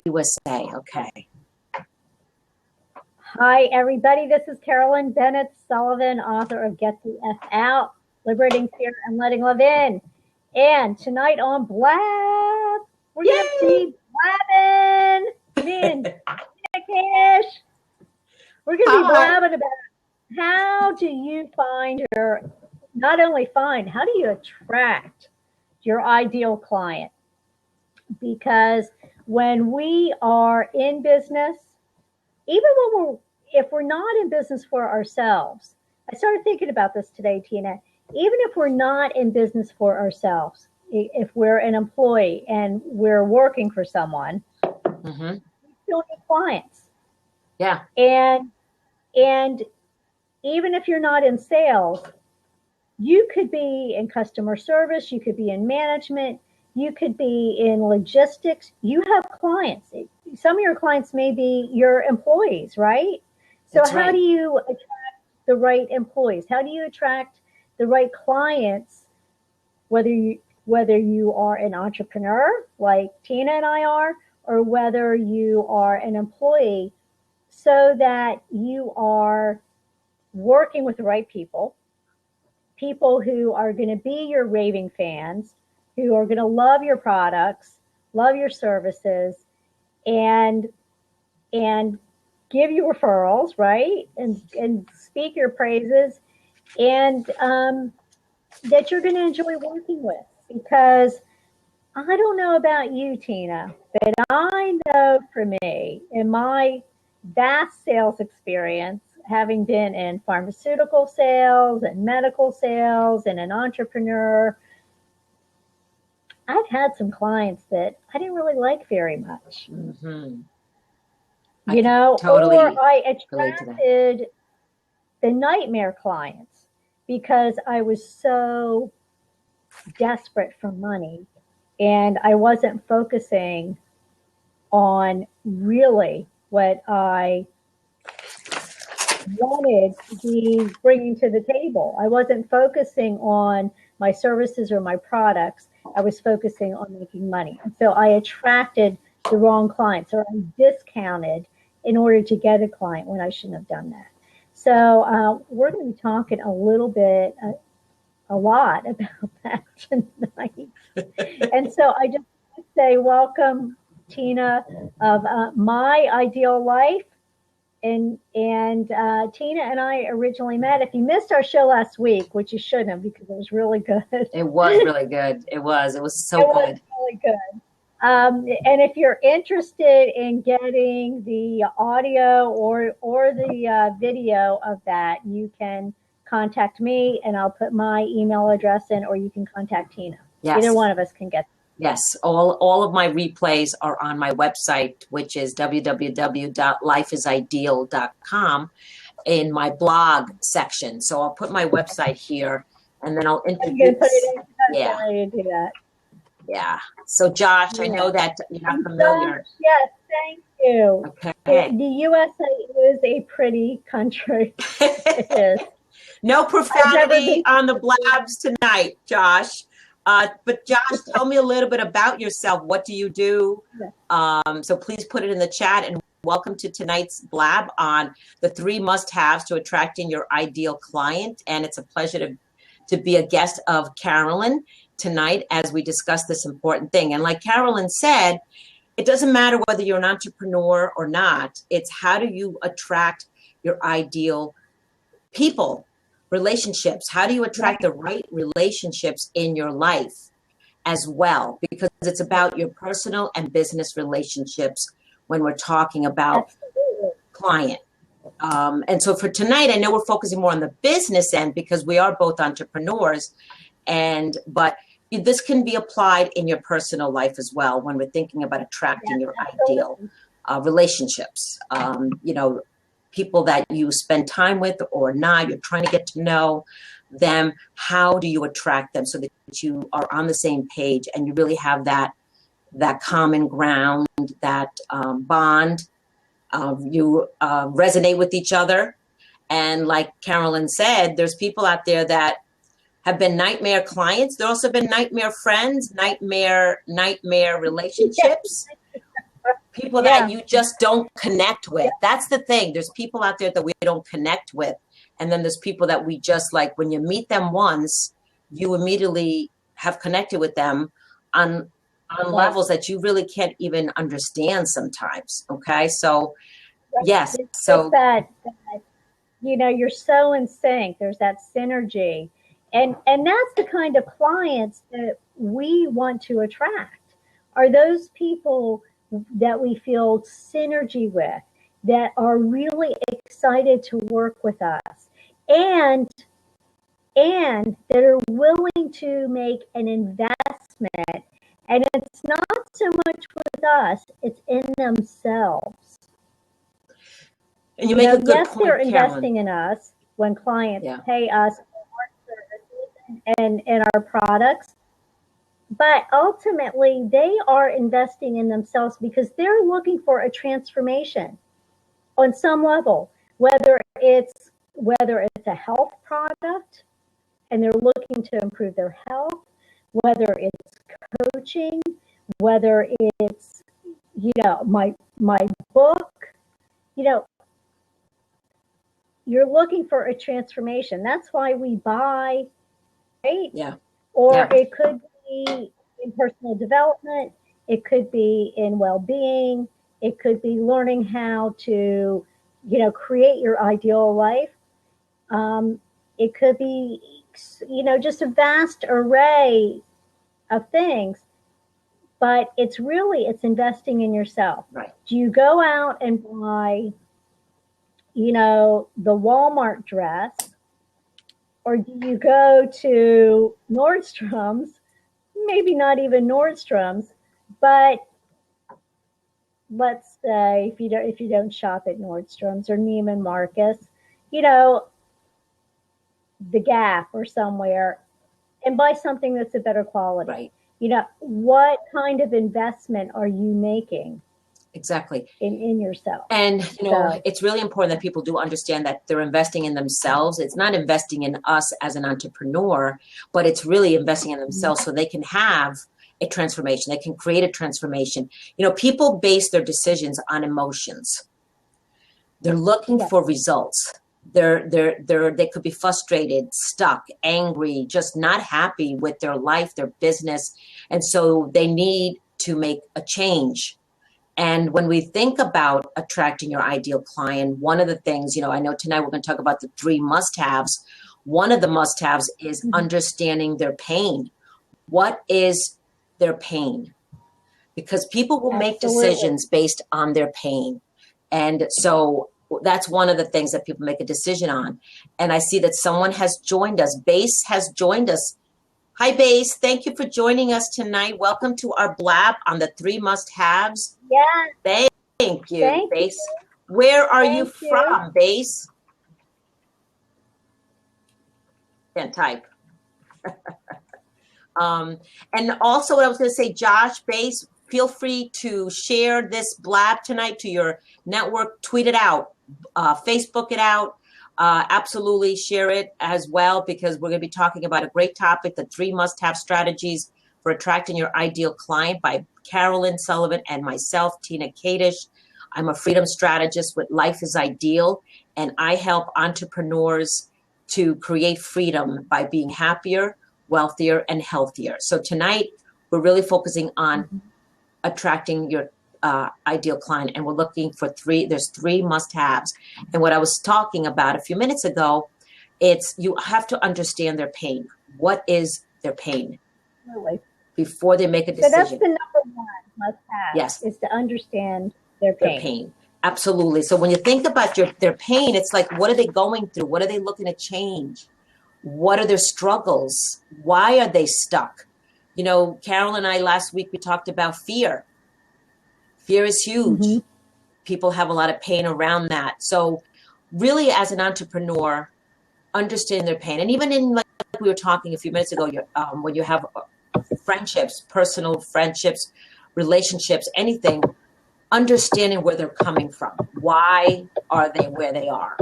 USA. Okay. Hi, everybody. This is Carolyn Bennett Sullivan, author of Get the F Out, Liberating Fear and Letting Love In. And tonight on Blab, we're going to be blabbing. Cash. We're going to be blabbing about how do you find not only find, how do you attract your ideal client? Because when we are in business, even if we're not in business for ourselves, I started thinking about this today, Tina. Even if we're not in business for ourselves, if we're an employee and we're working for someone, we still need clients. Yeah. And even if you're not in sales, you could be in customer service, you could be in management, you could be in logistics. You have clients. Some of your clients may be your employees, right? So how do you attract the right employees? How do you attract the right clients, whether you are an entrepreneur like Tina and I are, or whether you are an employee, so that you are working with the right people who are going to be your raving fans, who are going to love your products, love your services, and give you referrals, right? And speak your praises, and that you're going to enjoy working with. Because I don't know about you, Tina, but I know for me, in my vast sales experience, having been in pharmaceutical sales and medical sales and an entrepreneur, I've had some clients that I didn't really like very much. You know, totally or I attracted the nightmare clients because I was so desperate for money and I wasn't focusing on really what I wanted to be bringing to the table. I wasn't focusing on my services or my products. I was focusing on making money. And so I attracted the wrong clients, or I discounted in order to get a client when I shouldn't have done that. So we're going to be talking a lot about that tonight. And so I just want to say welcome, Tina, of My Ideal Life. And Tina and I originally met. If you missed our show last week, which you shouldn't have because it was really good. It was really good. It was so good. It was really good. And if you're interested in getting the audio or the video of that, you can contact me and I'll put my email address in, or you can contact Tina. Yes. Either one of us can get. Yes, all of my replays are on my website, which is www.lifeisideal.com, in my blog section. So I'll put my website here, and then I'll introduce. Yeah. So Josh, I know that you're not familiar. Yes, thank you. Okay. The USA is a pretty country. It is. No profanity on the blabs tonight, Josh. But Josh, tell me a little bit about yourself. What do you do? So please put it in the chat, and welcome to tonight's blab on the 3 must-haves to attracting your ideal client. And it's a pleasure to be a guest of Carolyn tonight as we discuss this important thing. And like Carolyn said, it doesn't matter whether you're an entrepreneur or not. It's how do you attract your ideal people, relationships. How do you attract the right relationships in your life as well? Because it's about your personal and business relationships when we're talking about client. And so for tonight, I know we're focusing more on the business end because we are both entrepreneurs, but this can be applied in your personal life as well when we're thinking about attracting your ideal relationships. People that you spend time with or not, you're trying to get to know them. How do you attract them so that you are on the same page and you really have that common ground, that bond? You resonate with each other. And like Carolyn said, there's people out there that have been nightmare clients. There also been nightmare friends, nightmare relationships. people Yeah. that you just don't connect with. That's the thing. There's people out there that we don't connect with. And then there's people that we just like, when you meet them once, you immediately have connected with them on levels that you really can't even understand sometimes. Okay. So yes. It's So that you're so in sync. There's that synergy. And that's the kind of clients that we want to attract, are those people that we feel synergy with, that are really excited to work with us, and that are willing to make an investment. And it's not so much with us, it's in themselves. and you make a good yes, point, they're Carolyn. investing in us when clients Yeah. pay us for our services and our products. But ultimately, they are investing in themselves because they're looking for a transformation on some level, whether it's a health product and they're looking to improve their health, whether it's coaching, whether it's my book, you're looking for a transformation. That's why we buy, right? Yeah. Or Yeah. it could be in personal development, it could be in well-being, it could be learning how to, create your ideal life. It could be, just a vast array of things, but it's investing in yourself. Right. Do you go out and buy, the Walmart dress, or do you go to Nordstrom's? Maybe not even Nordstrom's, but let's say if you don't shop at Nordstrom's or Neiman Marcus, the Gap or somewhere, and buy something that's a better quality. Right. What kind of investment are you making? Exactly. In yourself. And, it's really important that people do understand that they're investing in themselves. It's not investing in us as an entrepreneur, but it's really investing in themselves so they can have a transformation. They can create a transformation. People base their decisions on emotions. They're looking for results. They could be frustrated, stuck, angry, just not happy with their life, their business. And so they need to make a change. And when we think about attracting your ideal client, one of the things, I know tonight we're going to talk about the 3 must-haves. One of the must-haves is understanding their pain. What is their pain? Because people will make decisions based on their pain. And so that's one of the things that people make a decision on. And I see that someone has joined us. Base has joined us. Hi, Base. Thank you for joining us tonight. Welcome to our blab on the 3 must-haves. Yeah. Thank you, Base. Where are you from, Base? Can't type. And also what I was going to say, Josh, Base, feel free to share this blab tonight to your network. Tweet it out. Facebook it out. Absolutely share it as well, because we're going to be talking about a great topic, the 3 must-have strategies for attracting your ideal client by Carolyn Sullivan and myself, Tina Kadish. I'm a freedom strategist with Life is Ideal, and I help entrepreneurs to create freedom by being happier, wealthier, and healthier. So tonight, we're really focusing on attracting your ideal client, and we're looking for there's 3 must-haves. And what I was talking about a few minutes ago, it's you have to understand their pain. What is their pain? Really? Before they make a decision. So that's the number 1 must-have. Yes. Is to understand their pain. Absolutely. So when you think about their pain, it's like, what are they going through? What are they looking to change? What are their struggles? Why are they stuck? Carol and I last week, we talked about fear. Fear is huge. People have a lot of pain around that. So really, as an entrepreneur, understand their pain. And even in, like we were talking a few minutes ago, when you have friendships, personal friendships, relationships, anything, understanding where they're coming from. Why are they where they are?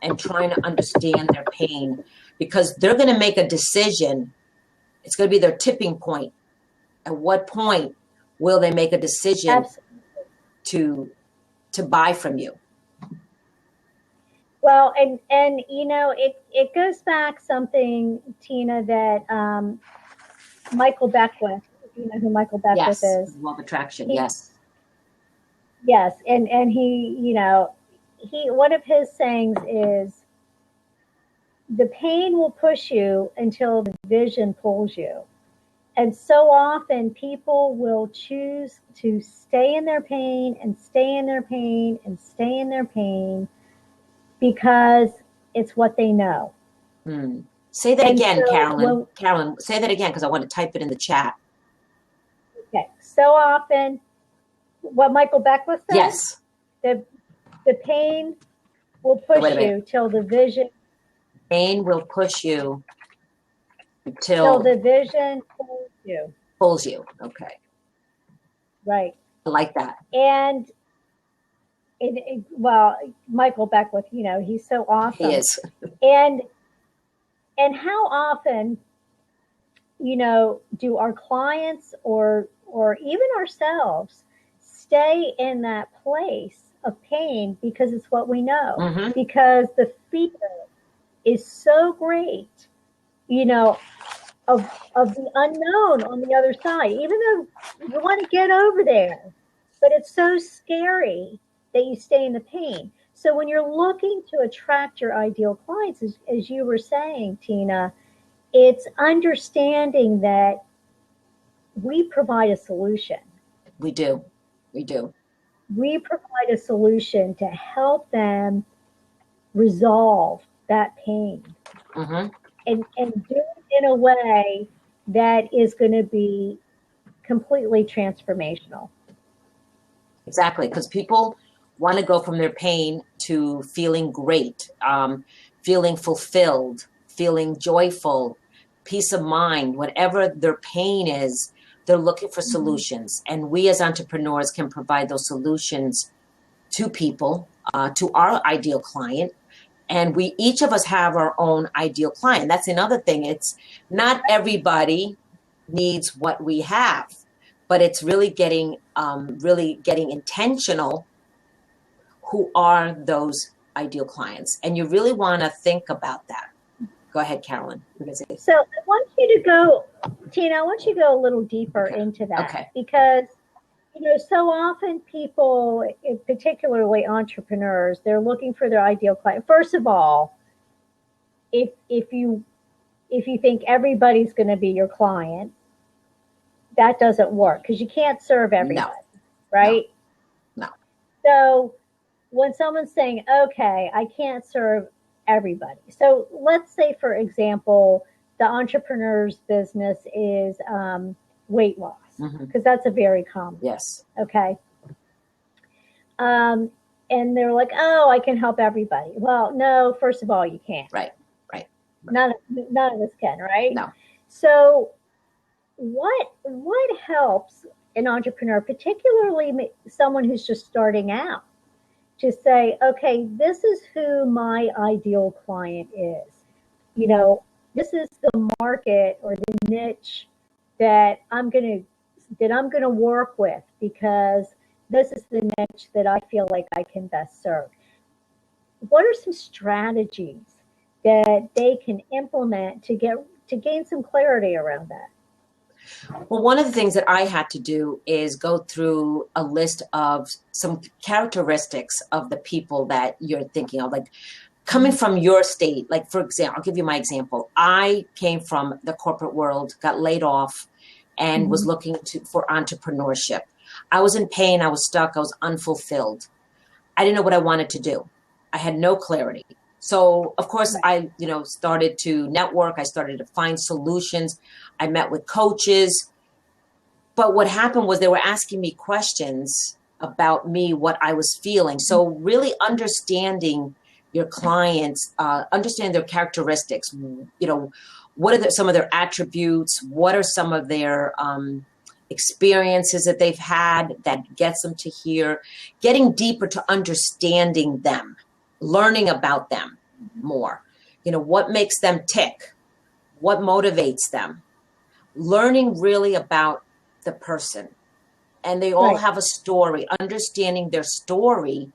And trying to understand their pain, because they're going to make a decision. It's going to be their tipping point. At what point will they make a decision? Absolutely. to buy from you? Well, and you know, it goes back something, Tina, that Michael Beckwith, if you know who Michael Beckwith is. Law of attraction. Yes. Yes, and he, you know, one of his sayings is, the pain will push you until the vision pulls you. And so often people will choose to stay in their pain and stay in their pain and stay in their pain because it's what they know. Say that again, Carolyn. Carolyn, say that again because I want to type it in the chat. Okay. So often, what Michael Beckwith said? Yes. The pain will push you till the vision. Pain will push you till the vision pulls you. Pulls you. Okay. Right. I like that. And well, Michael Beckwith, you know, he's so awesome. He is. And how often, you know, do our clients or even ourselves stay in that place of pain because it's what we know, because the fear is so great, you know, of the unknown on the other side, even though you want to get over there, but it's so scary that you stay in the pain. So when you're looking to attract your ideal clients, as you were saying, Tina, it's understanding that we provide a solution. We do. We do. We provide a solution to help them resolve that pain and do it in a way that is going to be completely transformational. Exactly, because people want to go from their pain to feeling great, feeling fulfilled, feeling joyful, peace of mind, whatever their pain is, they're looking for solutions. And we as entrepreneurs can provide those solutions to people, to our ideal client. And we, each of us have our own ideal client. That's another thing. It's not everybody needs what we have, but it's really getting intentional. Who are those ideal clients? And you really want to think about that. Go ahead, Carolyn. So I want you to go, Tina, I want you to go a little deeper into that. Because, you know, so often people, particularly entrepreneurs, they're looking for their ideal client. First of all, if you think everybody's going to be your client, that doesn't work because you can't serve everybody, right? No. So when someone's saying, okay, I can't serve everybody. So let's say, for example, the entrepreneur's business is weight loss, because that's a very common. Yes. Okay. And they're like, oh, I can help everybody. Well, no, first of all, you can't. Right. None of us can, right? No. So what helps an entrepreneur, particularly someone who's just starting out, to say, okay, this is who my ideal client is. You know, this is the market or the niche that I'm going to work with because this is the niche that I feel like I can best serve. What are some strategies that they can implement to gain some clarity around that? Well, one of the things that I had to do is go through a list of some characteristics of the people that you're thinking of, like coming from your state. Like, for example, I'll give you my example. I came from the corporate world, got laid off, and was looking for entrepreneurship. I was in pain. I was stuck. I was unfulfilled. I didn't know what I wanted to do. I had no clarity. So, of course, I, started to network. I started to find solutions. I met with coaches. But what happened was they were asking me questions about me, what I was feeling. So really understanding your clients, understand their characteristics, what are some of their attributes? What are some of their experiences that they've had that gets them to here? Getting deeper to understanding them. Learning about them more, what makes them tick, what motivates them, learning really about the person, and they all Right. have a story. Understanding their story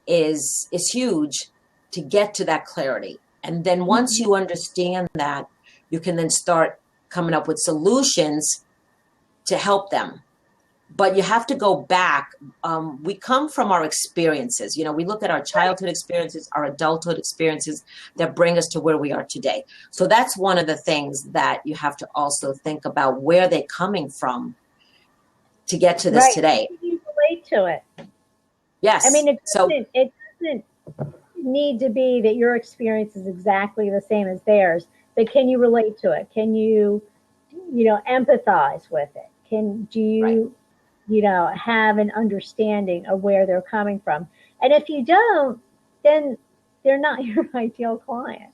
is huge to get to that clarity. And then once you understand that, you can then start coming up with solutions to help them. But you have to go back. We come from our experiences. You know, we look at our childhood experiences, our adulthood experiences that bring us to where we are today. So that's one of the things that you have to also think about, where they're coming from to get to this Right. today. Can you relate to it? Yes. I mean, it So doesn't need to be that your experience is exactly the same as theirs, but can you relate to it? Can you, empathize with it? Do you, right. have an understanding of where they're coming from? And if you don't, then they're not your ideal client,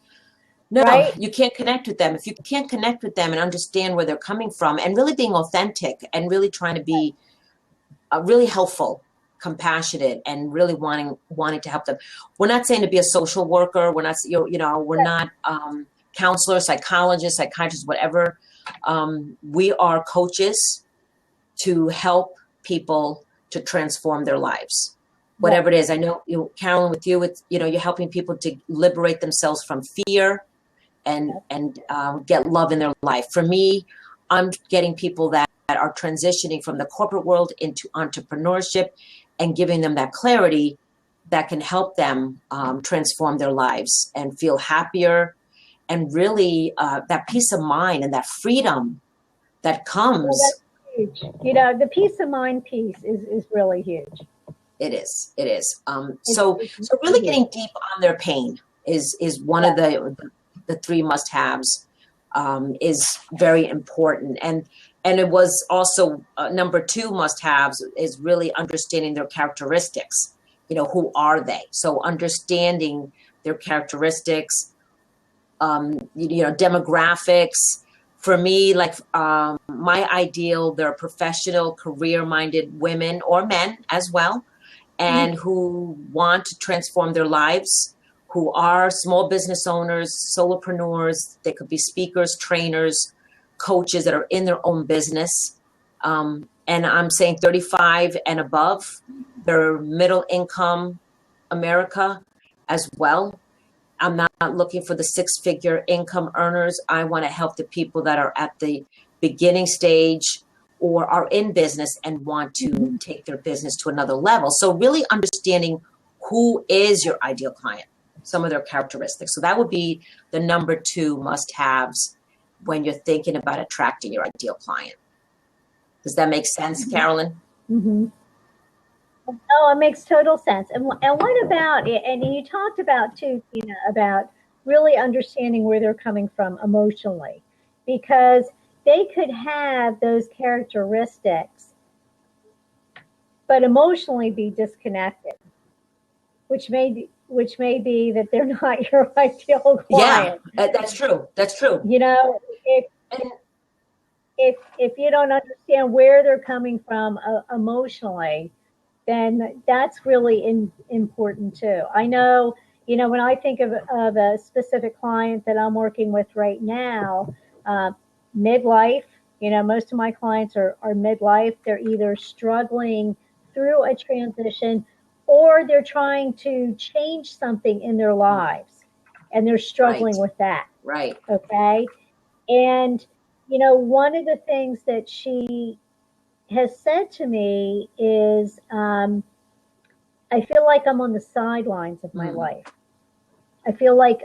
No, right? you can't connect with them. If you can't connect with them and understand where they're coming from and really being authentic and really trying to be really helpful, compassionate, and really wanting to help them. We're not saying to be a social worker. We're not, we're not counselors, psychologists, psychiatrists, whatever. We are coaches to help people to transform their lives, whatever it is. I know, Carolyn, with you, it's, you're helping people to liberate themselves from fear and get love in their life. For me, I'm getting people that are transitioning from the corporate world into entrepreneurship and giving them that clarity that can help them transform their lives and feel happier, and really that peace of mind and that freedom that comes. Well, that's huge. The peace of mind piece is really huge. It is. So really getting deep on their pain is one of the three must-haves, is very important. And it was also number two must-haves is really understanding their characteristics. Who are they? So understanding their characteristics, demographics. For me, like my ideal, they're professional, career-minded women or men as well, and who want to transform their lives, who are small business owners, solopreneurs. They could be speakers, trainers, coaches that are in their own business. And I'm saying 35 and above. They're middle income America as well. I'm not looking for the six-figure income earners. I want to help the people that are at the beginning stage or are in business and want to take their business to another level. So really understanding who is your ideal client, some of their characteristics. So that would be the number two must-haves when you're thinking about attracting your ideal client. Does that make sense, Carolyn? Mm-hmm. Oh, it makes total sense. And what about it? And you talked about too, about really understanding where they're coming from emotionally, because they could have those characteristics, but emotionally be disconnected, which may be that they're not your ideal client. Yeah, that's true. That's true. If you don't understand where they're coming from emotionally, then that's really important too. I know, when I think of a specific client that I'm working with right now, midlife, most of my clients are midlife. They're either struggling through a transition or they're trying to change something in their lives and they're struggling with that. Right. Okay. And, one of the things that she has said to me is, I feel like I'm on the sidelines of my life. I feel like,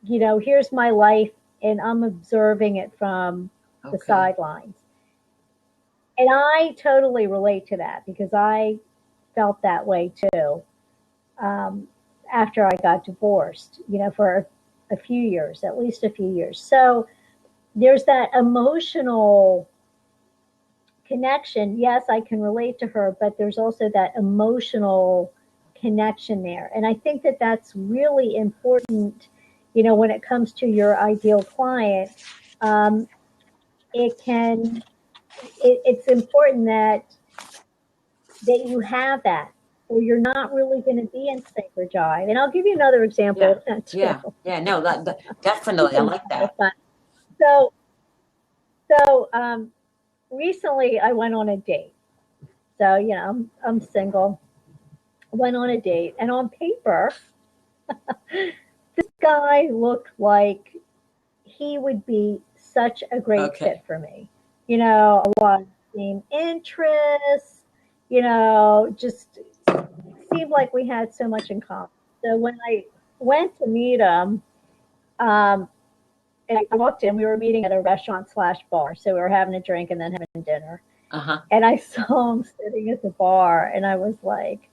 here's my life and I'm observing it from the sidelines. And I totally relate to that because I felt that way too. After I got divorced, for a few years, at least a few years. So there's that emotional connection. Yes, I can relate to her, but there's also that emotional connection there. And I think that that's really important, when it comes to your ideal client. It's important that you have that, or you're not really going to be in sync or jive. And I'll give you another example of that too. No, that definitely, I like that. So recently I went on a date, So, I'm single. Went on a date, and on paper, this guy looked like he would be such a great fit for me. A lot of same interests, just seemed like we had so much in common. So when I went to meet him, and I walked in, we were meeting at a restaurant/bar. So we were having a drink and then having dinner. And I saw him sitting at the bar, and I was like,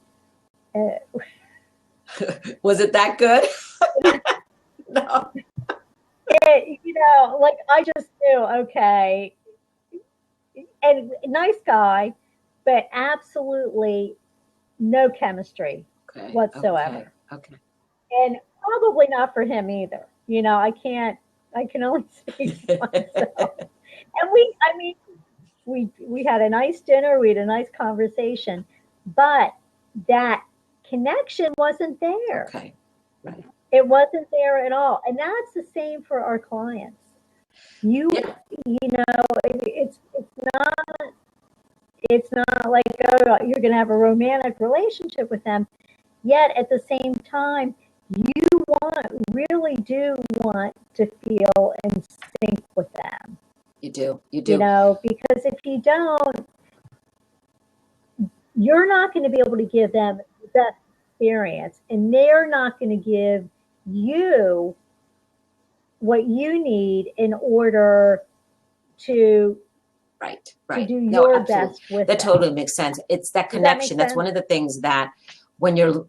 was it that good? No. Like I just knew, okay. And nice guy, but absolutely no chemistry whatsoever. Okay. And probably not for him either. I can only speak for myself. And we had a nice dinner, we had a nice conversation, but that connection wasn't there. Okay. Right. It wasn't there at all. And that's the same for our clients. It's not like, oh, you're going to have a romantic relationship with them. Yet at the same time, you really do want to feel in sync with them. You do. Because if you don't, you're not going to be able to give them the best experience, and they're not going to give you what you need in order to to do your best with that. Totally makes sense. It's that connection. That's one of the things that when you're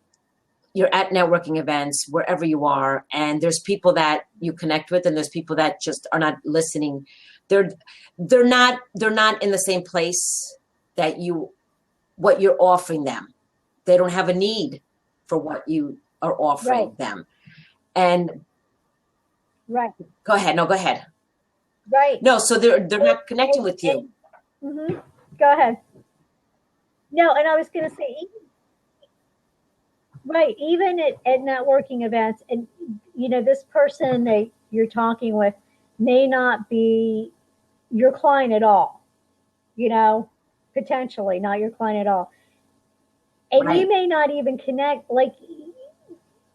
at networking events, wherever you are, and there's people that you connect with, and there's people that just are not listening. They're not in the same place that what you're offering them. They don't have a need for what you are offering them. And go ahead. No, go ahead. Right. No, so they're not connecting with you. Mm-hmm. Go ahead. No, and I was going to say, even at networking events, and this person that you're talking with may not be your client at all. Potentially not your client at all, and you may not even connect. Like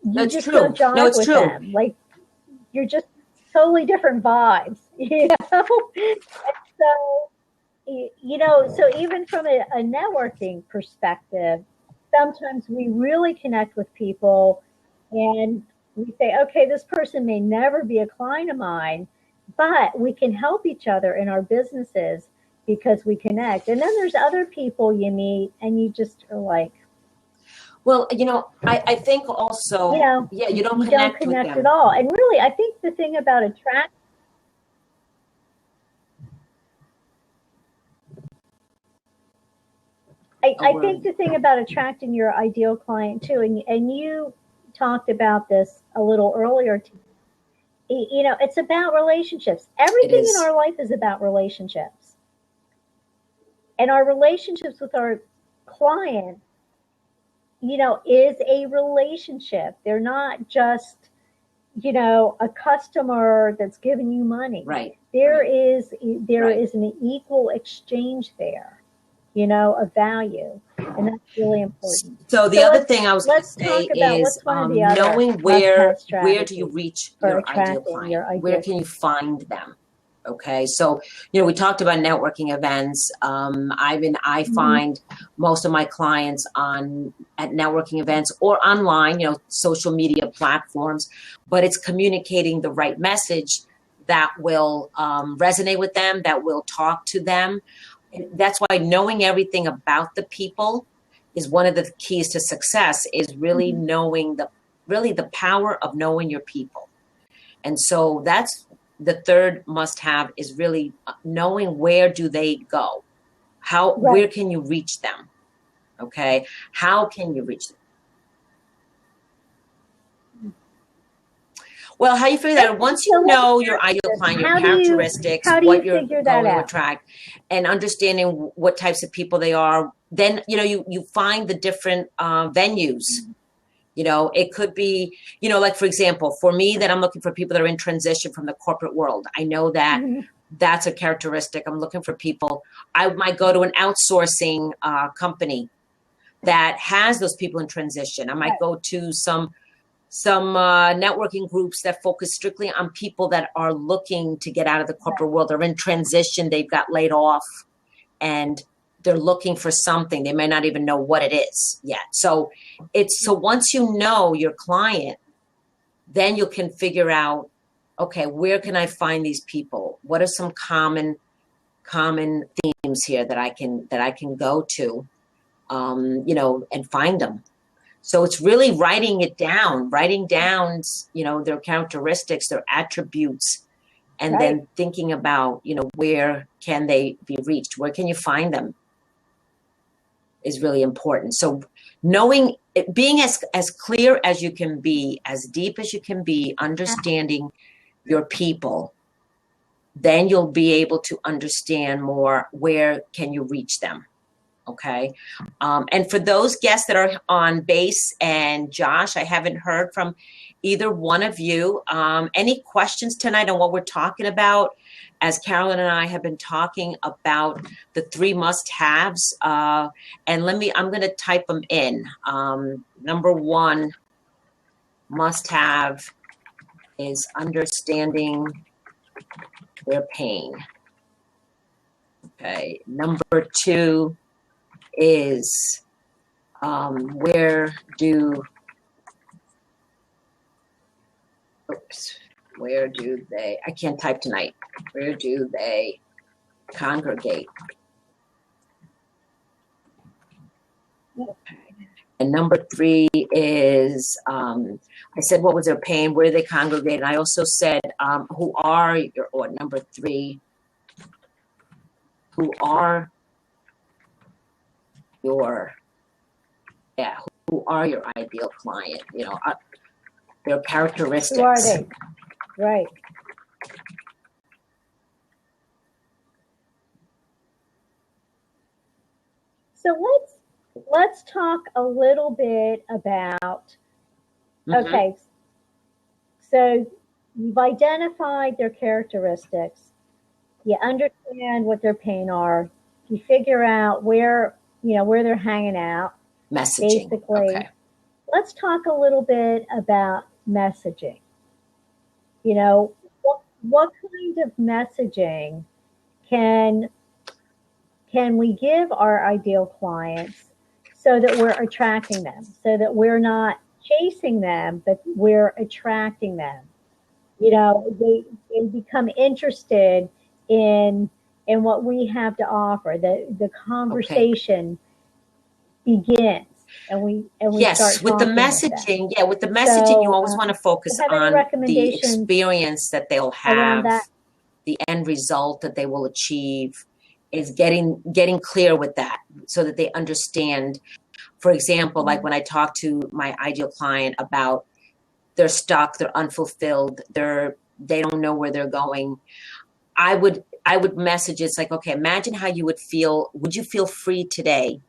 you just don't jive with them. Like you're just totally different vibes. So even from a networking perspective, sometimes we really connect with people and we say, okay, this person may never be a client of mine, but we can help each other in our businesses because we connect. And then there's other people you meet and you just are like, well, I think also, you don't connect with them at all. And really, I think the thing about I think the thing about attracting your ideal client too, and you talked about this a little earlier, it's about relationships. Everything in our life is about relationships. And our relationships with our clients, is a relationship. They're not just, a customer that's giving you money. Right. There is an equal exchange there. Of value, and that's really important. So the other thing I was going to say is knowing where do you reach your ideal client? Where can you find them? Okay, so we talked about networking events. I find most of my clients at networking events or online, social media platforms. But it's communicating the right message that will resonate with them, that will talk to them. That's why knowing everything about the people is one of the keys to success, is really knowing the power of knowing your people. And so that's the third must have, is really knowing where do they go? Where can you reach them? Okay. How can you reach them? Well, how you figure that out? Once you know your ideal client, your characteristics, what you're going to attract, and understanding what types of people they are, then you find the different venues. It could be, like for example, for me, that I'm looking for people that are in transition from the corporate world. I know that that's a characteristic. I'm looking for people. I might go to an outsourcing company that has those people in transition. I might go to some networking groups that focus strictly on people that are looking to get out of the corporate world. They're in transition. They've got laid off and they're looking for something. They may not even know what it is yet. So once you know your client, then you can figure out, okay, where can I find these people? What are some common themes here that I can go to, and find them. So it's really writing down, their characteristics, their attributes, and then thinking about, where can they be reached? Where can you find them is really important. So being as clear as you can be, as deep as you can be, understanding your people, then you'll be able to understand more where can you reach them. Okay. And for those guests that are on Base and Josh, I haven't heard from either one of you. Any questions tonight on what we're talking about? As Carolyn and I have been talking about the 3 must-haves, and I'm going to type them in. Number 1 must-have is understanding their pain. Okay. Number 2 is where do they, I can't type tonight, where do they congregate? Okay. And number 3 is, I said, what was their pain? Where do they congregate? And I also said, who are number 3, who are your ideal client? Their characteristics. Who are they? Right. So let's talk a little bit about, okay, so you've identified their characteristics, you understand what their pain are, you figure out where they're hanging out. Messaging. Basically. Okay. Let's talk a little bit about messaging. What kind of messaging can we give our ideal clients so that we're attracting them, so that we're not chasing them, but we're attracting them? They become interested in what we have to offer. The conversation begins. And we yes, with the messaging, you always want to focus on the experience that they'll have, the end result that they will achieve, is getting clear with that so that they understand. For example, like when I talk to my ideal client about they're stuck, they're unfulfilled, they don't know where they're going, I would message it's like, okay, imagine how you would feel. Would you feel free today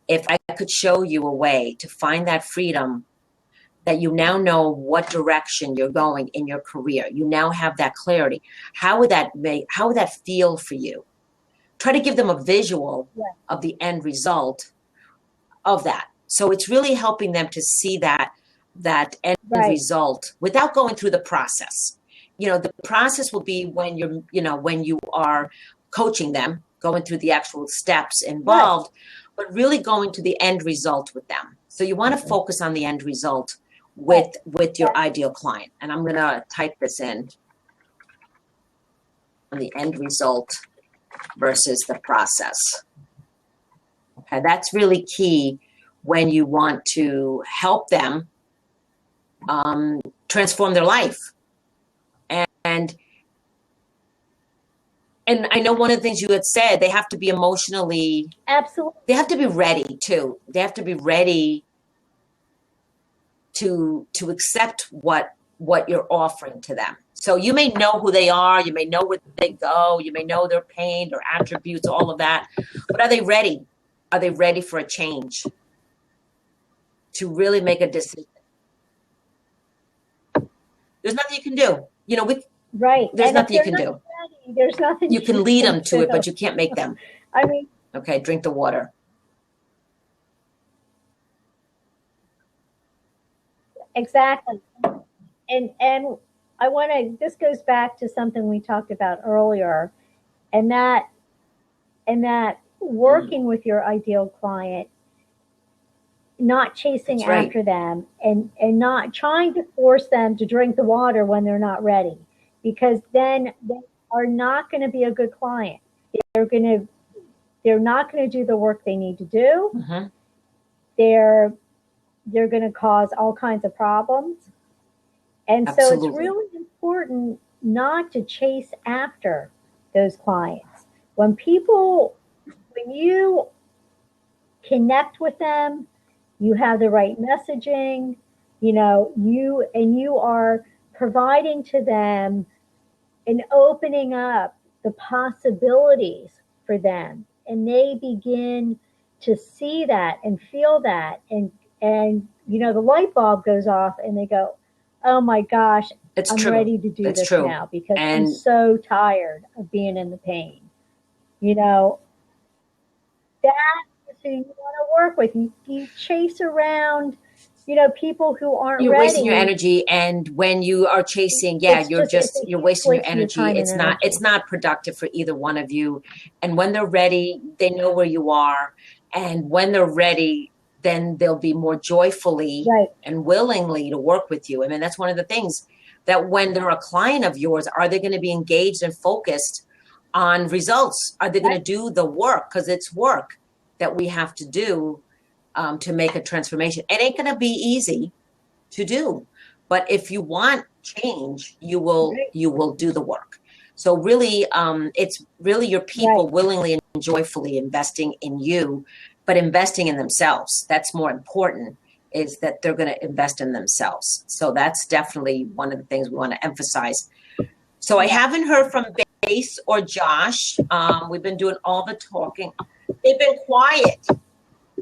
if I could show you a way to find that freedom, that you now know what direction you're going in your career? You now have that clarity. How would that feel for you? Try to give them a visual of the end result of that. So it's really helping them to see that end result without going through the process. The process will be when you are coaching them, going through the actual steps involved, but really going to the end result with them. So you want to focus on the end result with your ideal client. And I'm going to type this in on the end result versus the process. Okay, that's really key when you want to help them transform their life. And I know one of the things you had said, they have to be emotionally, absolutely. They have to be ready too. They have to be ready to accept what you're offering to them. So you may know who they are, you may know where they go, you may know their pain, their attributes, all of that. But are they ready? Are they ready for a change? To really make a decision? There's nothing you can do. Right. There's nothing you can do. there's nothing You can lead them to it, do. but you can't make them. I mean, Okay, drink the water. exactly. And I want to, this goes back to something we talked about earlier, and that working with your ideal client, not chasing That's right. after them, and not trying to force them to drink the water when they're not ready, because then they are not going to be a good client. They're not going to do the work they need to do. Mhm. They're going to cause all kinds of problems. And so it's Absolutely. really important not to chase after those clients. When you connect with them, you have the right messaging, you are providing to them and opening up the possibilities for them. And they begin to see that and feel that. And the light bulb goes off and they go, oh my gosh, It's I'm true. ready to do It's this true. now because I'm And so tired of being in the pain. That's who you want to work with. You chase around, people who aren't you're ready. wasting your energy, and when you are chasing, It's you're it's a you're huge wasting your waste of energy. time and It's not energy. productive for either one of you. And when they're ready, they know where you are, and when they're ready, then they'll be more joyfully Right. and willingly to work with you. I mean, that's one of the things, that when they're a client of yours, are they going to be engaged and focused on results? Are they going to do the work? Because it's work that we have to do to make a transformation. It ain't going to be easy to do, but if you want change, you will do the work. So really, it's really your people Right. willingly and joyfully investing in you, but investing in themselves. That's more important, is that they're going to invest in themselves. So that's definitely one of the things we want to emphasize. So I haven't heard from Base or Josh. We've been doing all the talking. They've been quiet,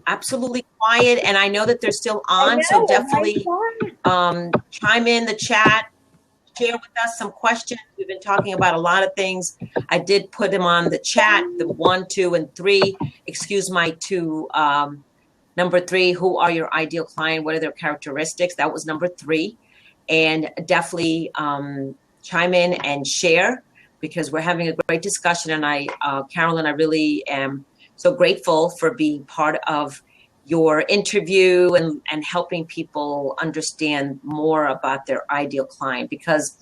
absolutely quiet, and I know that they're still on. So definitely chime in the chat, share with us some questions. We've been talking about a lot of things. I did put them on the chat, the 1, 2, and 3. Excuse my 2. Number 3, who are your ideal client? What are their characteristics? That was number 3. And definitely chime in and share, because we're having a great discussion. And Carolyn, I really am so grateful for being part of your interview and helping people understand more about their ideal client, because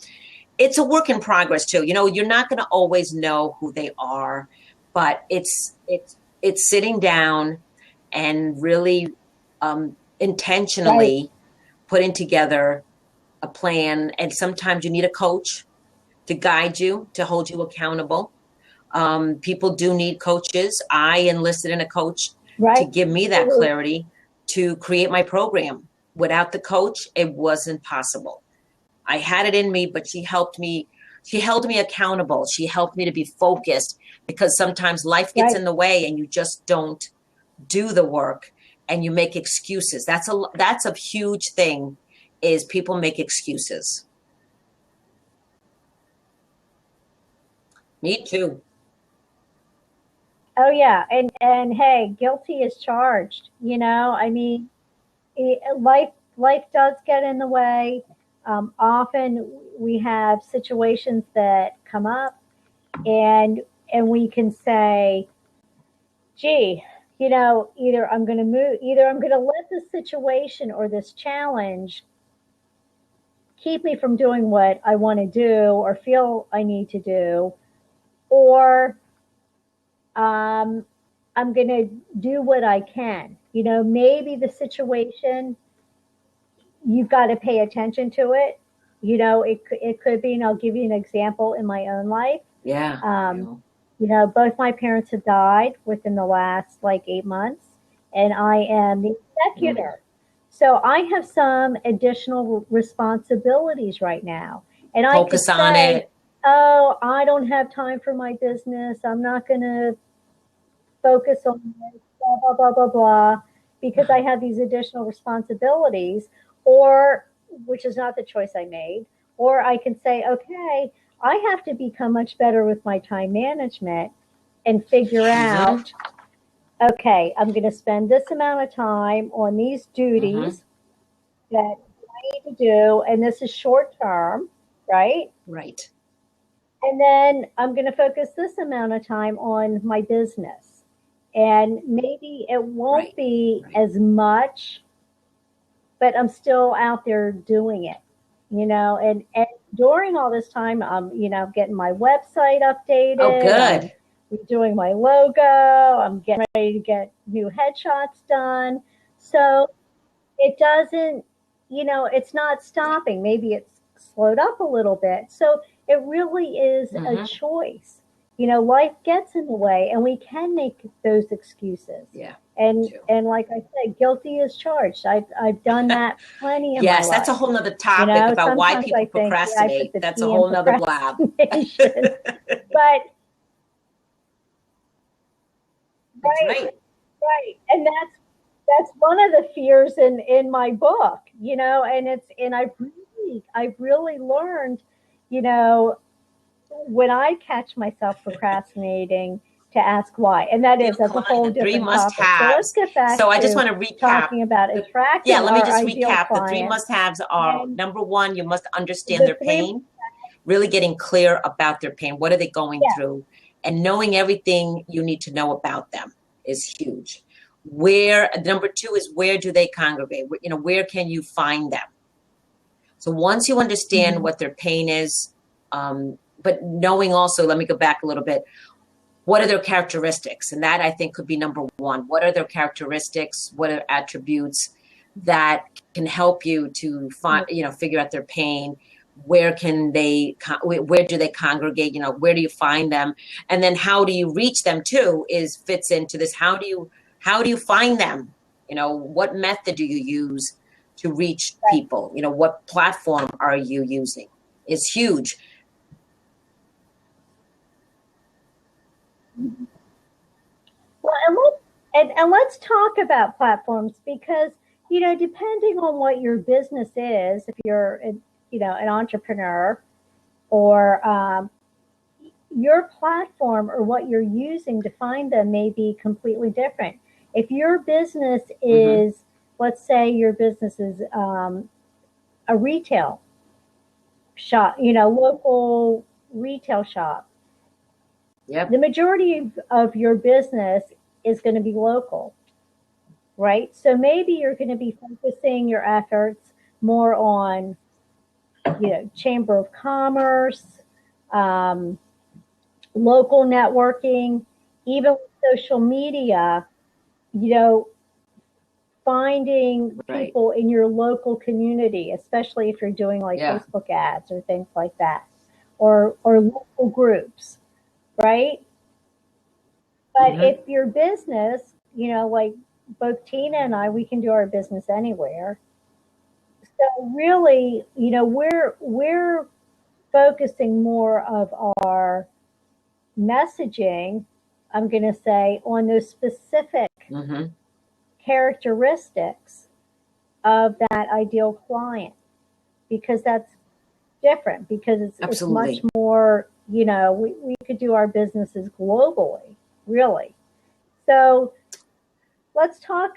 it's a work in progress too. You're not going to always know who they are, but it's sitting down and really intentionally putting together a plan. And sometimes you need a coach to guide you, to hold you accountable. People do need coaches. I enlisted in a coach to give me that clarity to create my program. Without the coach, it wasn't possible. I had it in me, but she helped me. She held me accountable. She helped me to be focused, because sometimes life gets in the way and you just don't do the work and you make excuses. That's a huge thing, is people make excuses. Me too. Oh yeah, and hey, guilty is charged. I mean, life does get in the way. Often we have situations that come up, and we can say, "Gee, either I'm going to move, either I'm going to let this situation or this challenge keep me from doing what I want to do or feel I need to do, or I'm going to do what I can." Maybe the situation, you've got to pay attention to it. It could be, and I'll give you an example in my own life. Yeah. Both my parents have died within the last 8 months, and I am the executor. So I have some additional responsibilities right now. And I could say, on it. Oh, I don't have time for my business. I'm not going to focus on this, blah, blah, blah, blah, blah, because I have these additional responsibilities, or which is not the choice I made. Or I can say, okay, I have to become much better with my time management and figure out, okay, I'm going to spend this amount of time on these duties that I need to do, and this is short term, right? Right. And then I'm going to focus this amount of time on my business. And maybe it won't be as much, but I'm still out there doing it, you know, and during all this time, I'm, you know, getting my website updated. Oh, good. I'm doing my logo. I'm getting ready to get new headshots done. So it doesn't, you know, it's not stopping. Maybe it's slowed up a little bit. So it really is a choice. You know, life gets in the way, and we can make those excuses. Yeah. And like I said, guilty as charged. I've done that plenty of yes, my that's life. a whole nother topic, you know, about why people procrastinate. That's a whole nother blab. But right. And that's one of the fears in my book, you know, and I've really learned, you know, when I catch myself procrastinating, to ask why, and that's a whole different topic. So let's get back. So I just want to recap. Talking about attracting. Yeah, let me just recap. The 3 must-haves are: number one, you must understand their pain. Really getting clear about their pain. What are they going through? And knowing everything you need to know about them is huge. Number two is, where do they congregate? You know, where can you find them? So once you understand what their pain is, but knowing also, let me go back a little bit. What are their characteristics? And that, I think, could be number one. What are their characteristics? What are attributes that can help you to find, you know, figure out their pain? Where do they congregate? You know, where do you find them? And then how do you reach them too fits into this. How do you find them? You know, what method do you use to reach people? You know, what platform are you using is huge. Well, and let's talk about platforms, because, you know, depending on what your business is, if you're, you know, an entrepreneur, or your platform or what you're using to find them may be completely different. If your business is, let's say your business is a retail shop, you know, local retail shop. Yep. The majority of your business is going to be local, right? So maybe you're going to be focusing your efforts more on, you know, Chamber of Commerce, local networking, even social media, you know, finding people in your local community, especially if you're doing like Facebook ads or things like that, or local groups. Right? But if your business, you know, like both Tina and I, we can do our business anywhere. So really, you know, we're focusing more of our messaging, I'm going to say, on those specific characteristics of that ideal client, because that's different, because it's much more, you know, we could do our businesses globally, really. So let's talk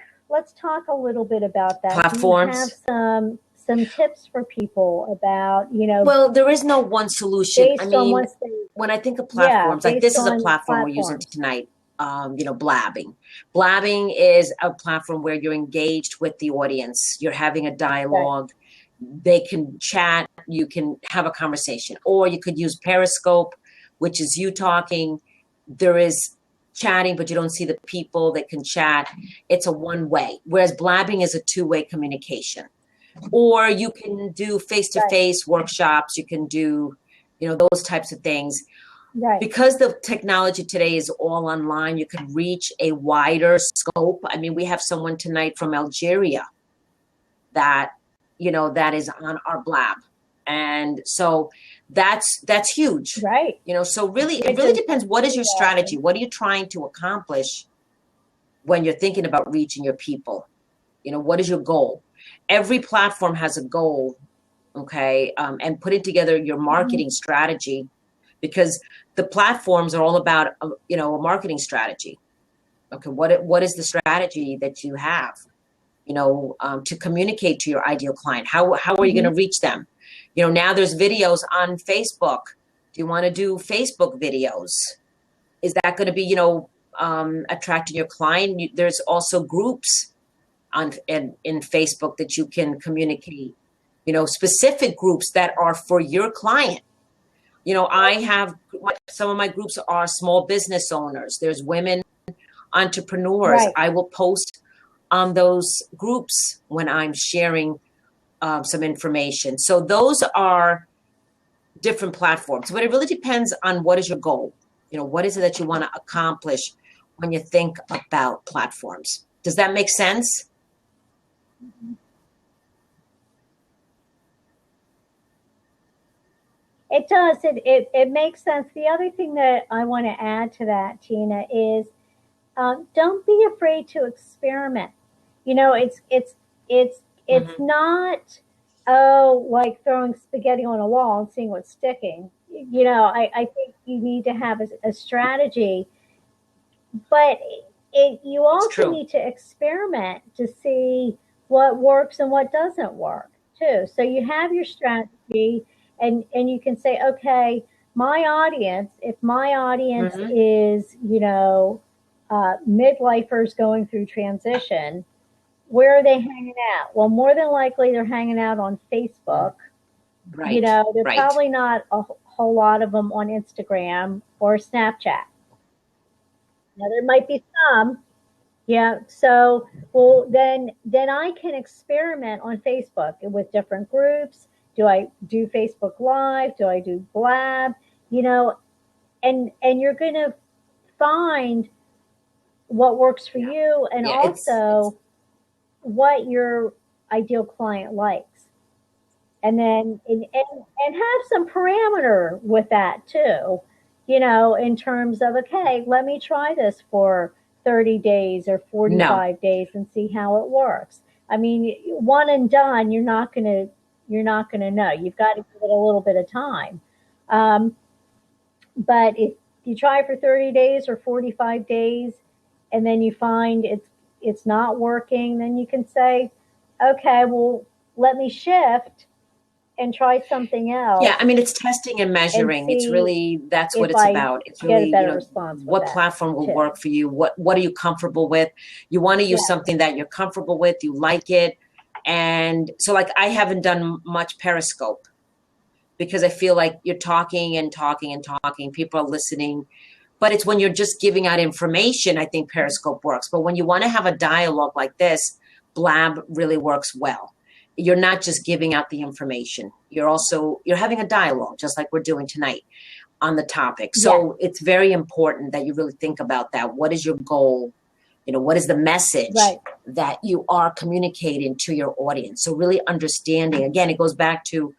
a little bit about that. Platforms. Do you have some tips for people about, you know? Well, there is no one solution. I mean, when I think of platforms, like this is a platform we're using tonight. You know, blabbing. Blabbing is a platform where you're engaged with the audience. You're having a dialogue. They can chat. You can have a conversation, or you could use Periscope, which is you talking. There is chatting, but you don't see the people that can chat. It's a one-way, whereas blabbing is a two-way communication. Or you can do face-to-face workshops. You can do, you know, those types of things. Right. Because the technology today is all online, you can reach a wider scope. I mean, we have someone tonight from Algeria that, you know, that is on our blab. And so that's huge. Right. You know, so really, it really depends. What is your strategy? What are you trying to accomplish when you're thinking about reaching your people? You know, what is your goal? Every platform has a goal, okay? And putting together your marketing strategy because the platforms are all about, a marketing strategy. Okay, what is the strategy that you have, to communicate to your ideal client? How are you going to reach them? Now there's videos on Facebook. Do you want to do Facebook videos? Is that going to be, attracting your client? There's also groups in Facebook that you can communicate, specific groups that are for your client. I have some of my groups are small business owners. There's women entrepreneurs. Right. I will post on those groups when I'm sharing some information. So those are different platforms, but it really depends on what is your goal. What is it that you want to accomplish when you think about platforms? Does that make sense? It does. It makes sense. The other thing that I want to add to that, Tina, is don't be afraid to experiment. It's not like throwing spaghetti on a wall and seeing what's sticking. I think you need to have a strategy, but you also need to experiment to see what works and what doesn't work too. So you have your strategy, and you can say, okay, my audience, if my audience is, midlifers going through transition, where are they hanging out? Well, more than likely they're hanging out on Facebook. Right. They're probably not a whole lot of them on Instagram or Snapchat. Now, there might be some. Yeah. So, well, then I can experiment on Facebook with different groups. Do I do Facebook Live? Do I do Blab? And you're going to find what works for you, and also what your ideal client likes. And then and have some parameter with that too, in terms of, okay, let me try this for 30 days or 45 days and see how it works. I mean, one and done, you're not going to know. You've got to give it a little bit of time. But if you try for 30 days or 45 days and then you find it's not working, then you can say, okay, well, let me shift and try something else. Yeah, I mean, it's testing and measuring. It's really, that's what it's about. It's really, what platform will work for you. What are you comfortable with? You want to use something that you're comfortable with, you like it. And so, like, I haven't done much Periscope because I feel like you're talking and talking and talking. People are listening. But it's when you're just giving out information, I think Periscope works. But when you want to have a dialogue like this, Blab really works well. You're not just giving out the information. You're having a dialogue, just like we're doing tonight on the topic. So it's very important that you really think about that. What is your goal? What is the message that you are communicating to your audience? So really understanding, again, it goes back to,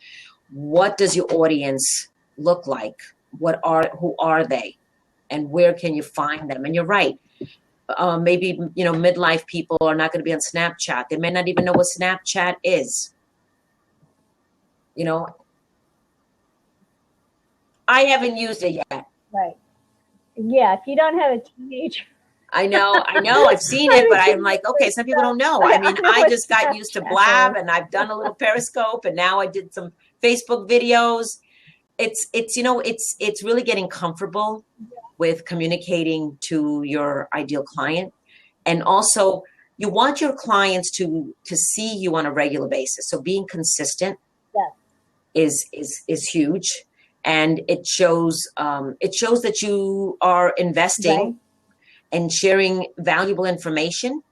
what does your audience look like? Who are they? And where can you find them? And you're right. Maybe, midlife people are not going to be on Snapchat. They may not even know what Snapchat is. I haven't used it yet. Right. Yeah. If you don't have a teenager. I know. I've seen it, but I'm like, okay, some people don't know. I mean, I just got used to Blab, and I've done a little Periscope, and now I did some Facebook videos. It's really getting comfortable with communicating to your ideal client. And also, you want your clients to see you on a regular basis. So being consistent is huge. And it shows that you are investing and sharing valuable information.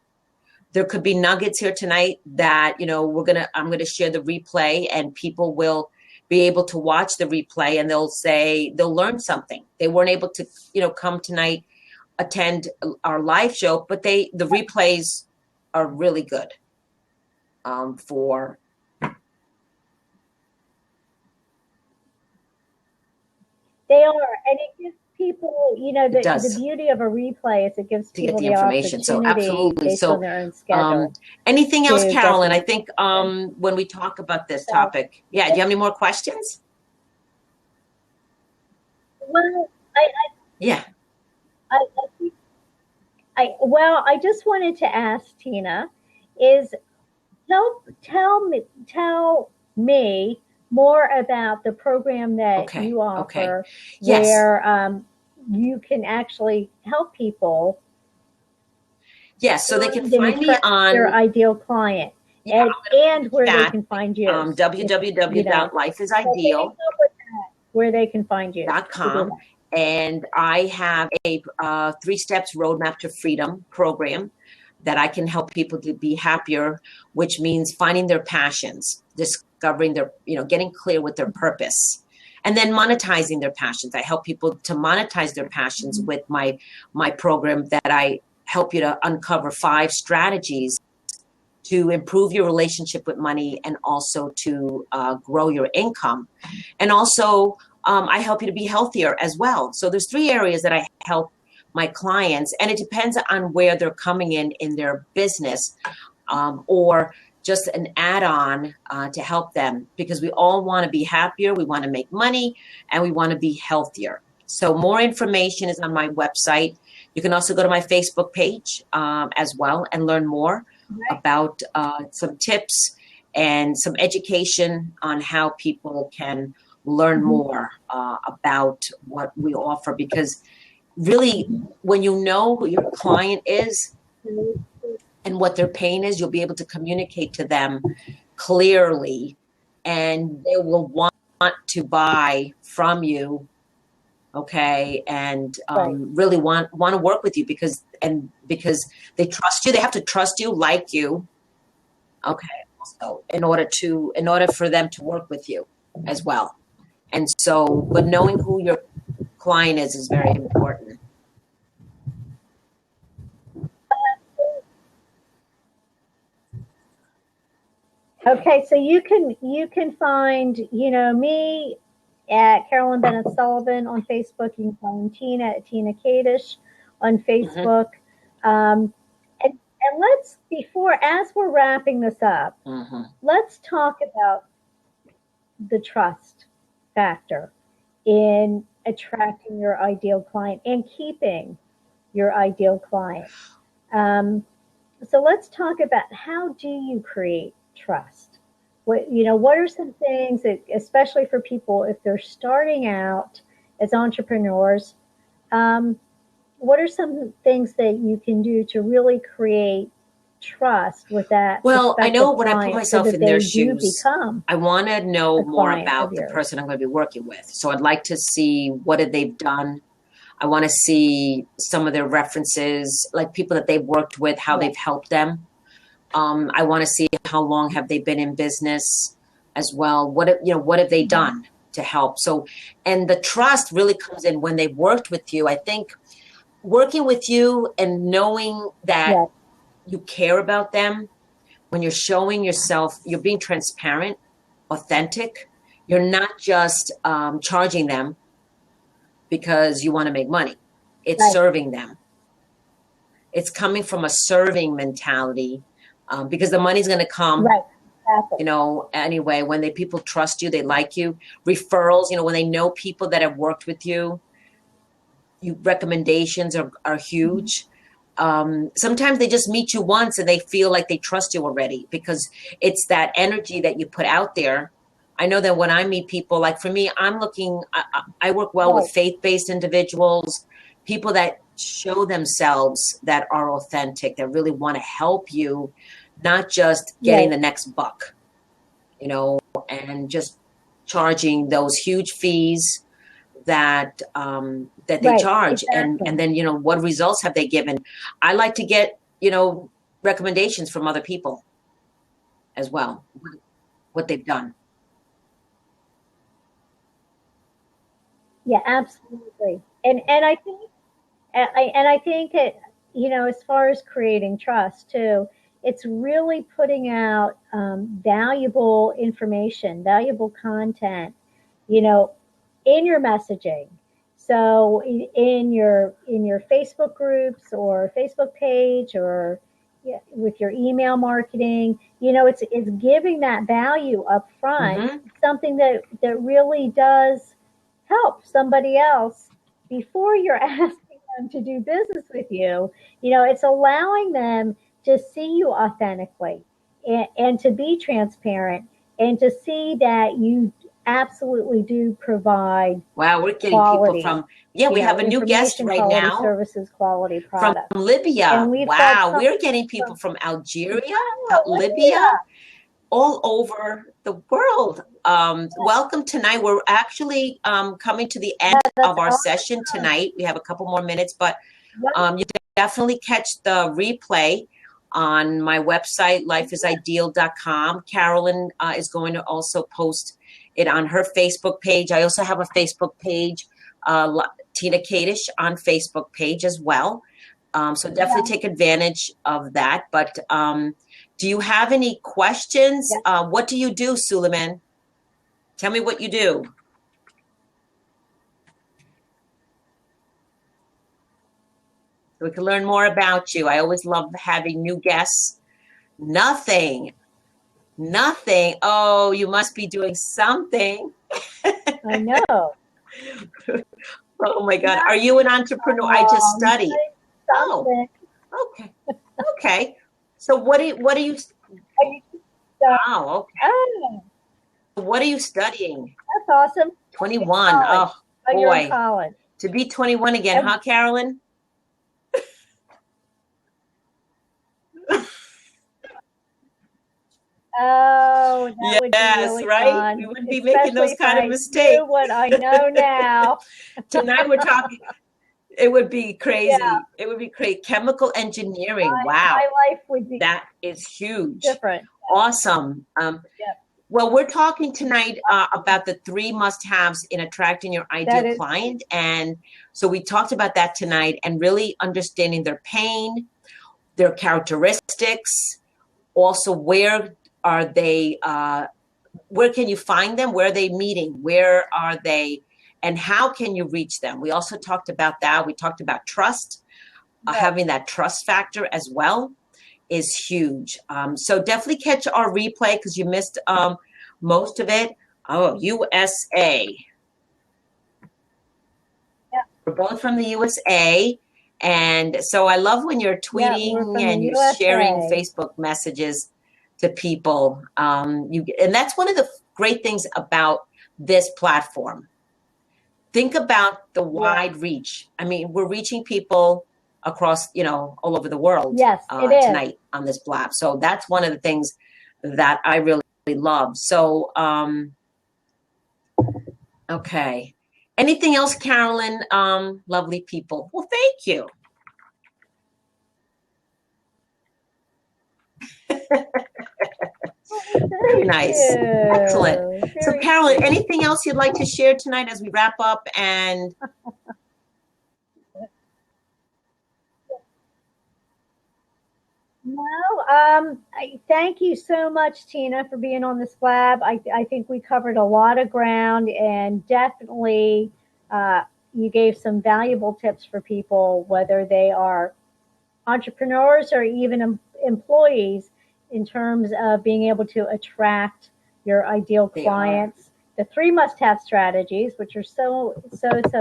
There could be nuggets here tonight that, I'm going to share the replay, and people will be able to watch the replay, and they'll learn something. They weren't able to, come tonight, attend our live show, but the replays are really good for. They are, and it gives people, the beauty of a replay is it gives people the information. So absolutely, based on their own schedule. Anything else, Carolyn? I think when we talk about this topic, do you have any more questions? Well, Yeah. I, I just wanted to ask Tina, is tell me more about the program that Okay. you Okay. offer, Yes. where you can actually help people Yes. So they can find and find me attract their on, ideal client, yeah, and I'm going to put in the where they chat, can find you. If you know, so can you www.lifeisideal.com. help with that? Where they can find you to do that? And I have a 3 steps roadmap to freedom program that I can help people to be happier, which means finding their passions, discovering their, getting clear with their purpose, and then monetizing their passions. I help people to monetize their passions with my program that I help you to uncover 5 strategies to improve your relationship with money and also to grow your income. And also, I help you to be healthier as well. So there's 3 areas that I help my clients, and it depends on where they're coming in their business, or just an add-on to help them, because we all want to be happier, we want to make money, and we want to be healthier. So more information is on my website. You can also go to my Facebook page as well and learn more about some tips and some education on how people can learn more about what we offer. Because really, when you know who your client is and what their pain is, you'll be able to communicate to them clearly, and they will want to buy from you. Okay, and Right. really want to work with you, because they trust you. They have to trust you, like you. Okay, so in order for them to work with you as well. And so, but knowing who your client is very important. Okay, so you can find me at Carolyn Bennett Sullivan on Facebook. You can find Tina at Tina Kadish on Facebook. And let's, before, as we're wrapping this up, let's talk about the trust factor in attracting your ideal client and keeping your ideal client. So let's talk about, how do you create trust? What are some things that, especially for people if they're starting out as entrepreneurs, what are some things that you can do to really create trust with that? Well, I know when I put myself in their shoes, become I want to know more about the yours. person I'm going to be working with. So I'd like to see what have they've done. I want to see some of their references, like people that they've worked with, how they've helped them. I want to see how long have they been in business as well. What have they done to help? So, and the trust really comes in when they've worked with you. I think working with you and knowing that you care about them, when you're showing yourself, you're being transparent, authentic. You're not just charging them because you want to make money. It's serving them. It's coming from a serving mentality, because the money's going to come, anyway. When people trust you, they like you. Referrals, when they know people that have worked with you, recommendations are huge. Sometimes they just meet you once and they feel like they trust you already, because it's that energy that you put out there. I know that when I meet people, like for me, I work well with faith-based individuals, people that show themselves, that are authentic, that really want to help you, not just getting the next buck, and just charging those huge fees that they charge. Exactly. And then, what results have they given? I like to get, recommendations from other people as well, what they've done. Yeah, absolutely. And I think that, as far as creating trust too, it's really putting out valuable information, valuable content, in your messaging. So in your Facebook groups or Facebook page, or with your email marketing, it's giving that value up front, something that really does help somebody else before you're asking them to do business with you. It's allowing them to see you authentically and to be transparent and to see that you absolutely do provide Wow, we're getting quality, people from, we have a new guest information, right quality now services, quality from products. Libya. And we've got Wow, some we're getting people from Algeria, Libya, Libya. all over the world. Welcome tonight. We're actually coming to the end of our session tonight. We have a couple more minutes, but you definitely catch the replay on my website, lifeisideal.com. Carolyn is going to also post it on her Facebook page. I also have a Facebook page, Tina Kadish on Facebook page as well. So definitely take advantage of that. But do you have any questions? What do you do, Suleiman? Tell me what you do. So we can learn more about you. I always love having new guests. Nothing. Oh, you must be doing something. I know. Oh my God. Are you an entrepreneur? I just studied. Oh, okay. So what are you? Oh, okay. What are you studying? That's awesome. 21. Oh boy. College. To be 21 again, huh, Carolyn? Oh, that would be really right? fun. We wouldn't be making those kind of mistakes. I knew what I know now. Tonight we're talking. It would be crazy. Yeah. It would be great. Chemical engineering. Wow. My life would be that is huge. Different. Awesome. Well, we're talking tonight about the 3 must-haves in attracting your ideal client. And so we talked about that tonight and really understanding their pain, their characteristics, also where are they, where can you find them? Where are they meeting? Where are they? And how can you reach them? We also talked about that. We talked about trust. Having that trust factor as well is huge. So definitely catch our replay because you missed most of it. Oh, USA. Yeah. We're both from the USA. And so I love when you're tweeting and you're sharing Facebook messages to people. And that's one of the great things about this platform. Think about the wide reach. I mean, we're reaching people across, all over the world tonight on this blab. So that's one of the things that I really love. So, okay. Anything else, Carolyn? Lovely people. Well, thank you. Very nice. Excellent. So, Carolyn, anything else you'd like to share tonight as we wrap up? And no, thank you so much, Tina, for being on this lab. I think we covered a lot of ground, and definitely you gave some valuable tips for people, whether they are entrepreneurs or even employees, in terms of being able to attract your ideal clients. The 3 must-have strategies, which are so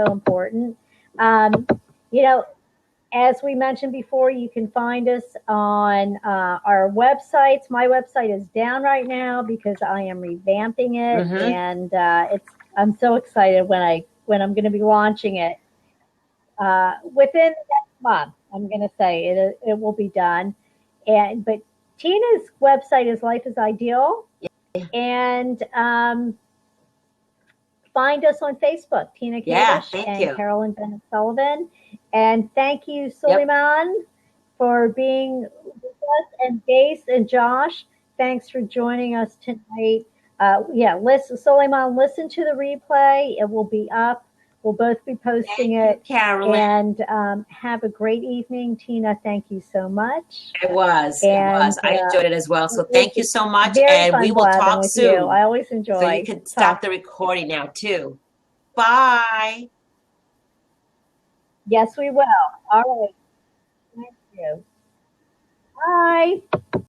important. As we mentioned before, you can find us on our websites. My website is down right now because I am revamping it, and I'm so excited when I'm going to be launching it within the next month. I'm going to say it will be done, but Tina's website is Life is Ideal, and find us on Facebook, Tina Kadish and Carolyn Bennett Sullivan. And thank you, Suleiman, for being with us, and Gase and Josh. Thanks for joining us tonight. Suleiman, listen to the replay. It will be up. We'll both be posting it. Carolyn. And have a great evening. Tina, thank you so much. It was. I enjoyed it as well. So thank you so much. And we will talk soon. I always enjoy. So you can stop the recording now too. Bye. Yes, we will. All right. Thank you. Bye.